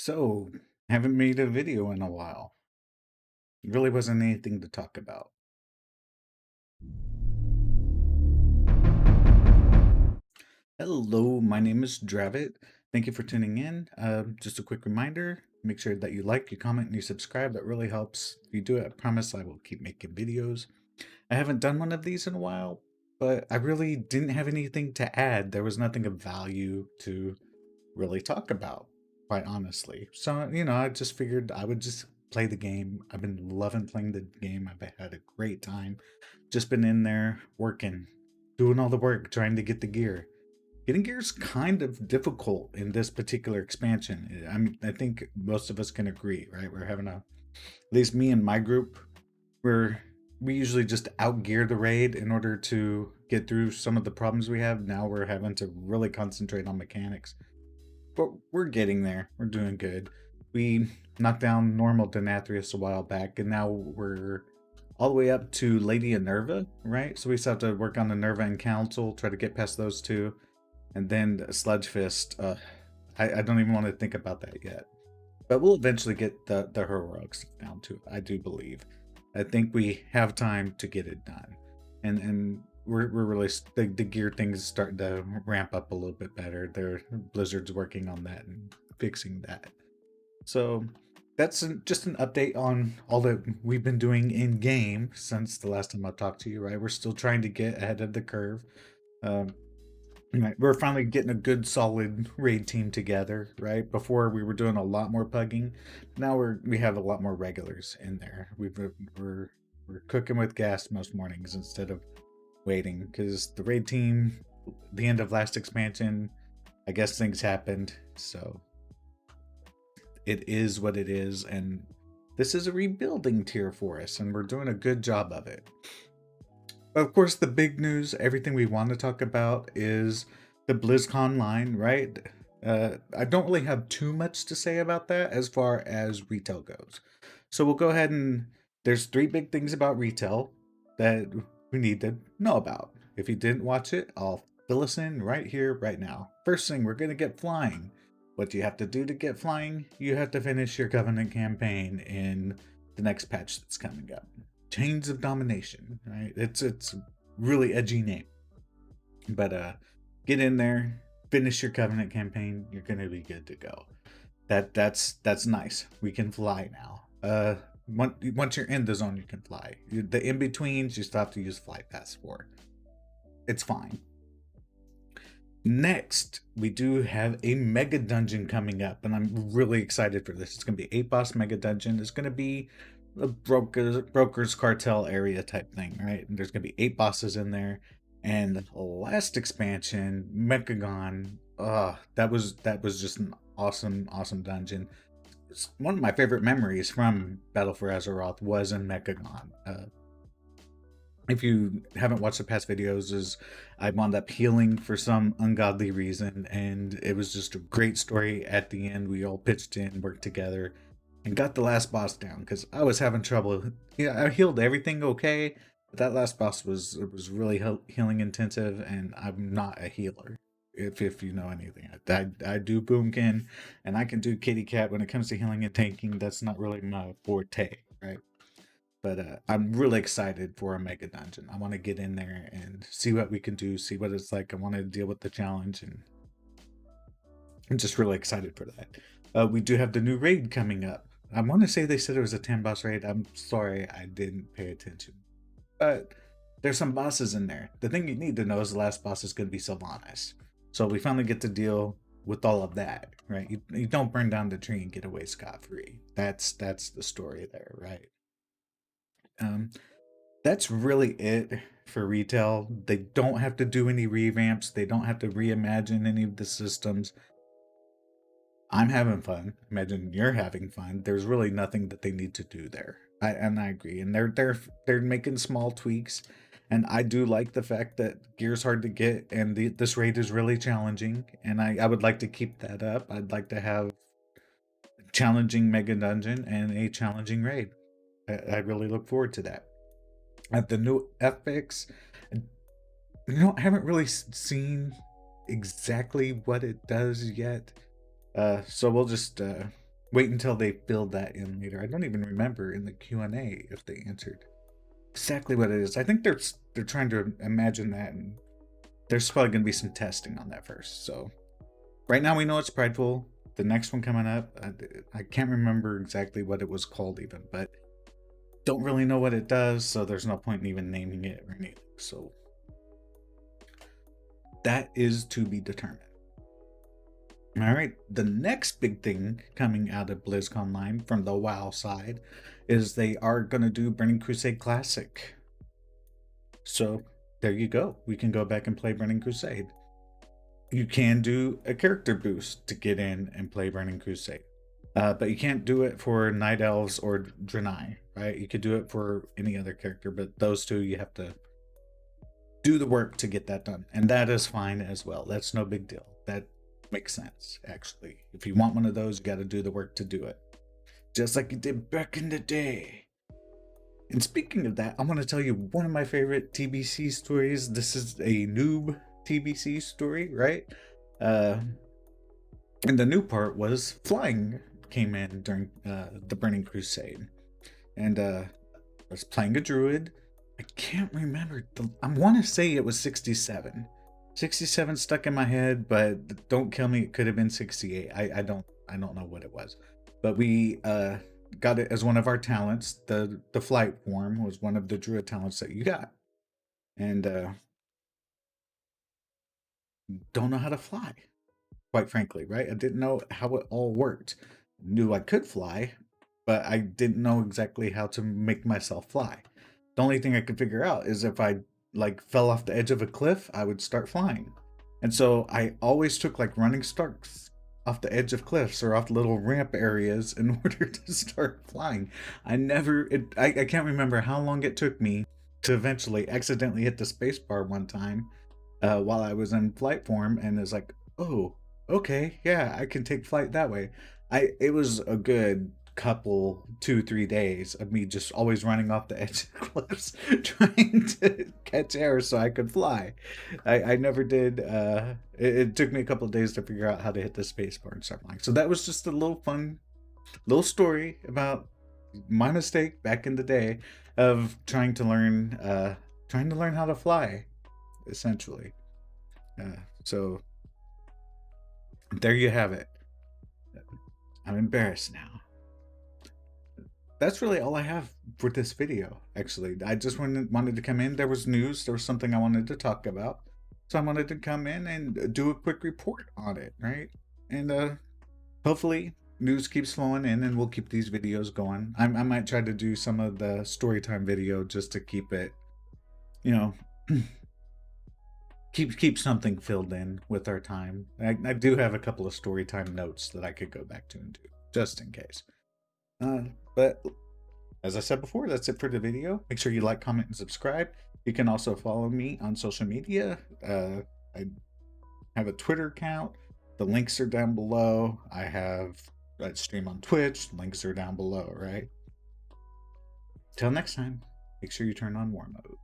So, haven't made a video in a while. Really wasn't anything to talk about. Hello, my name is Dravot. Thank you for tuning in. Just a quick reminder, make sure that you like, you comment, and you subscribe. That really helps. If you do it, I promise I will keep making videos. I haven't done one of these in a while, but I really didn't have anything to add. There was nothing of value to really talk about, quite honestly. So, I just figured I would just play the game. I've been loving playing the game. I've had a great time. Just been in there working, doing all the work, trying to get the gear. Getting gear is kind of difficult in this particular expansion. I mean, I think most of us can agree, right? We're having at least me and my group, we're we usually just outgear the raid in order to get through some of the problems we have. Now we're having to really concentrate on mechanics, but we're getting there. We're doing good. We knocked down normal Denathrius a while back, and now we're all the way up to Lady Enerva, right? So we still have to work on the Nerva and Council, try to get past those two. And then Sludge Fist, I don't even want to think about that yet. But we'll eventually get the heroics down to it, I do believe. I think we have time to get it done. And we're really the gear thing is starting to ramp up a little bit better. Blizzard's working on that and fixing that. So that's just an update on all that we've been doing in game since the last time I talked to you. Right, we're still trying to get ahead of the curve. Um, right, we're finally getting a good solid raid team together. Right, before we were doing a lot more pugging. Now we have a lot more regulars in there. We're cooking with gas most mornings instead of waiting, because the raid team, the end of last expansion, I guess things happened, so it is what it is, and this is a rebuilding tier for us, and we're doing a good job of it. Of course, the big news, everything we want to talk about is the Blizzconline, right? I don't really have too much to say about that as far as retail goes. So we'll go ahead and there's three big things about retail that we need to know about. If you didn't watch it, I'll fill us in right here, right now. First thing, we're going to get flying. What do you have to do to get flying? You have to finish your Covenant campaign in the next patch that's coming up. Chains of Domination, right? It's a really edgy name. But get in there, finish your Covenant campaign, you're gonna be good to go. That's nice. We can fly now. Once you're in the zone, you can fly. The in-betweens, you still have to use flight pass for. It's fine. Next, we do have a mega dungeon coming up, and I'm really excited for this. It's going to be 8 boss mega dungeon. It's going to be a broker's cartel area type thing, right? And there's going to be 8 bosses in there. And the last expansion, Mechagon, that was just an awesome dungeon. It's one of my favorite memories from Battle for Azeroth was in Mechagon. If you haven't watched the past videos, is I wound up healing for some ungodly reason, and it was just a great story at the end. We all pitched in, worked together, and got the last boss down, because I was having trouble. Yeah, I healed everything okay, but that last boss was really healing intensive, and I'm not a healer. If you know anything, I do boomkin, and I can do kitty cat. When it comes to healing and tanking, that's not really my forte, right? But I'm really excited for a mega dungeon. I want to get in there and see what we can do, see what it's like. I want to deal with the challenge, and I'm just really excited for that. We do have the new raid coming up. I want to say they said it was a 10 boss raid. I'm sorry, I didn't pay attention. But there's some bosses in there. The thing you need to know is the last boss is going to be Sylvanas. So we finally get to deal with all of that, right? You don't burn down the tree and get away scot-free. That's the story there, right? Um, that's really it for retail. They don't have to do any revamps. They don't have to reimagine any of the systems. I'm having fun. Imagine you're having fun. There's really nothing that they need to do there. I agree. And they're making small tweaks. And I do like the fact that gear's hard to get, and this raid is really challenging. And I would like to keep that up. I'd like to have challenging mega dungeon and a challenging raid. I really look forward to that. At the new epics, I haven't really seen exactly what it does yet. So we'll just wait until they filled that in later. I don't even remember in the Q&A if they answered exactly what it is. I think they're trying to imagine that, and there's probably going to be some testing on that first. So right now we know it's Prideful. The next one coming up, I can't remember exactly what it was called even, but don't really know what it does, so there's no point in even naming it or anything. So that is to be determined. All right, the next big thing coming out of Blizzconline from the WoW side is they are going to do Burning Crusade Classic. So there you go. We can go back and play Burning Crusade. You can do a character boost to get in and play Burning Crusade. But you can't do it for Night Elves or Draenei, right? You could do it for any other character, but those two you have to do the work to get that done. And that is fine as well. That's no big deal. That makes sense, actually. If you want one of those, you got to do the work to do it. Just like you did back in the day. And speaking of that, I want to tell you one of my favorite TBC stories. This is a noob TBC story, right? And the new part was flying came in during the Burning Crusade. And I was playing a druid. I can't remember. I want to say it was 67. 67 stuck in my head, but don't kill me. It could have been 68. I don't know what it was. But we got it as one of our talents. The flight form was one of the druid talents that you got. And don't know how to fly, quite frankly, right? I didn't know how it all worked. Knew I could fly, but I didn't know exactly how to make myself fly. The only thing I could figure out is if I like fell off the edge of a cliff, I would start flying. And so I always took like running starts off the edge of cliffs or off little ramp areas in order to start flying. I can't remember how long it took me to eventually accidentally hit the space bar one time while I was in flight form, and it's like, oh, okay, yeah, I can take flight that way. It was a good couple 2-3 days of me just always running off the edge of cliffs trying to catch air so I could fly. I never did it took me a couple of days to figure out how to hit the space bar and start flying. So that was just a little fun little story about my mistake back in the day of trying to learn how to fly, essentially. So there you have it. I'm embarrassed now. That's really all I have for this video, actually. I just wanted to come in. There was news. There was something I wanted to talk about. So I wanted to come in and do a quick report on it, right? And hopefully news keeps flowing in and we'll keep these videos going. I might try to do some of the storytime video just to keep it, you know, keep something filled in with our time. I do have a couple of storytime notes that I could go back to and do, just in case. But as I said before, that's it for the video. Make sure you like, comment, and subscribe. You can also follow me on social media. I have a Twitter account. The links are down below. I stream on Twitch. Links are down below, right? Till next time, make sure you turn on war mode.